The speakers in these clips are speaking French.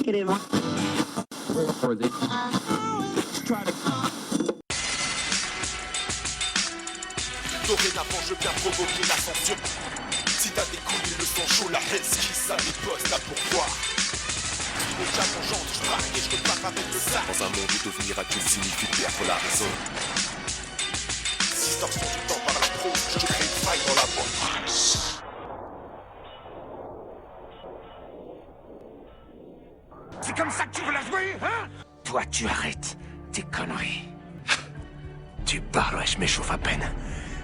Dorénavant je viens provoquer l'ascension. Si t'as des couilles, ils le sont chauds, la haine esquisse à mes postes à pourvoir. Les diables engendre, je braque et je repars avec le sac. Dans un monde où devenir adulte signifie perdre la raison. Distorsion du temps par la prose, je crée une faille dans la voie. C'est comme ça que tu veux la jouer, hein? Toi, tu arrêtes tes conneries. Tu parles, ouais, je m'échauffe à peine.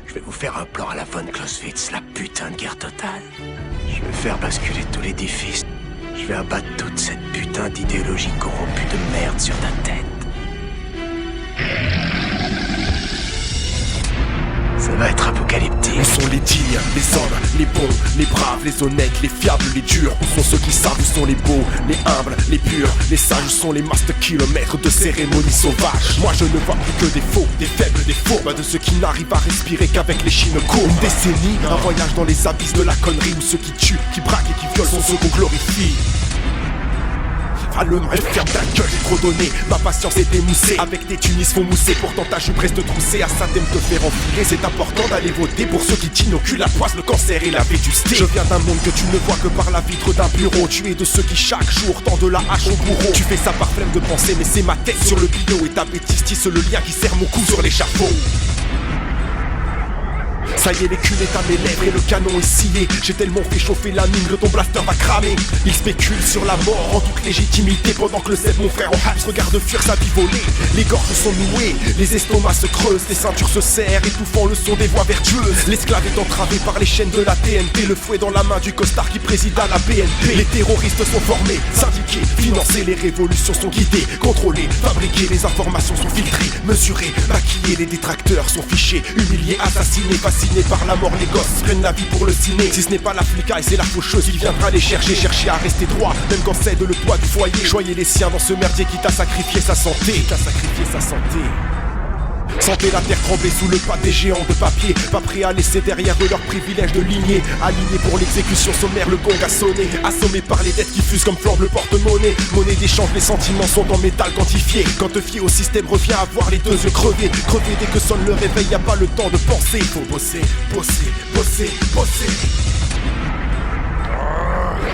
Je vais vous faire un plan à la von Clausewitz, la putain de guerre totale. Je vais faire basculer tout l'édifice. Je vais abattre toute cette putain d'idéologie corrompue de merde sur ta tête. Ça va être apocalyptique. Où sont les dignes, les hommes, les bons, les braves, les honnêtes, les fiables, les durs? Où sont ceux qui savent? Où sont les beaux, les humbles, les purs, les sages? Où sont les master kilomètres de cérémonies sauvages? Moi je ne vois plus que des faux, des faibles, des faux. Pas de ceux qui n'arrivent à respirer qu'avec les chines courtes. Une décennie, un voyage dans les abysses de la connerie. Où ceux qui tuent, qui braquent et qui violent sont ceux qu'on glorifie. Le mal, ferme ta gueule, j'ai trop donné. Ma patience est émoussée. Avec tes tunis font mousser. Pourtant ta jupe reste troussée. À ça t'aimes te faire enfiler. C'est important d'aller voter pour ceux qui t'inoculent la poisse, le cancer et la vétusté. Je viens d'un monde que tu ne vois que par la vitre d'un bureau. Tu es de ceux qui chaque jour tendent la hache au bourreau. Tu fais ça par flemme de penser, mais c'est ma tête sur le billot. Et ta bêtise tisse le lien qui serre mon cou sur l'échafaud. Ça y est, l'écule est à mes lèvres et le canon est scié. J'ai tellement fait chauffer la mine que ton blaster va cramer. Il spécule sur la mort en toute légitimité. Pendant que le Seb, mon frère en hache, regarde fuir sa vie voler. Les gorges sont nouées, les estomacs se creusent, les ceintures se serrent, étouffant le son des voix vertueuses. L'esclave est entravé par les chaînes de la TNT. Le fouet dans la main du costard qui préside à la BNP. Les terroristes sont formés, syndiqués, financés. Les révolutions sont guidées, contrôlées, fabriquées. Les informations sont filtrées, mesurées, maquillées. Les détracteurs sont fichés, humiliés, assassinés, fascinés par la mort. Les gosses prennent la vie pour le ciné. Si ce n'est pas la flicaille, c'est la faucheuse. Il viendra les chercher, chercher à rester droit, même quand c'est de le poids du foyer. Choyez les siens dans ce merdier qui t'a sacrifié sa santé. Sentez la terre trembler sous le pas des géants de papier. Pas prêt à laisser derrière eux leur privilège de lignée. Alignés pour l'exécution sommaire, le gong a sonné. Assommés par les dettes qui fusent comme flambe le porte-monnaie. Monnaie d'échange, les sentiments sont en métal quantifié. Quand te fier au système revient à voir les deux yeux crevés. Crever dès que sonne le réveil, y a pas le temps de penser. Faut bosser, bosser, bosser, bosser.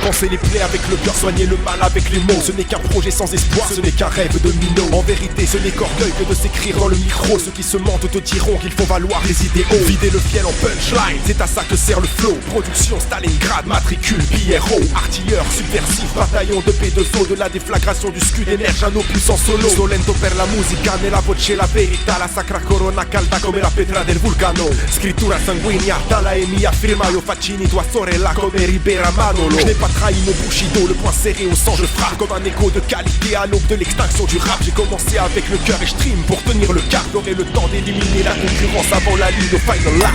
Penser les plaies avec le cœur, soigner le mal avec les mots. Ce n'est qu'un projet sans espoir, ce n'est qu'un rêve de minot. En vérité, ce n'est qu'orgueil que de s'écrire dans le micro. Ceux qui se mentent te diront qu'il faut valoir les idéaux. Vider le fiel en punchline, c'est à ça que sert le flow. Production Stalingrad, matricule Pierrot. Artilleur, subversif, bataillon de P2O. De la déflagration du scud émerge un opus en solo. Solento per la musica, nella voce la verità. La sacra corona calda come la pietra del vulcano. Scrittura sanguigna, dalla mia firma. Io faccini tua sorella come Ribera Manolo. Je n'ai pas trahi mon Bushido, le poing serré au sang je frappe. Comme un écho de qualité à l'aube de l'extinction du rap. J'ai commencé avec le cœur et je stream pour tenir le cap. J'aurai le temps d'éliminer la concurrence avant la ligne au final lap.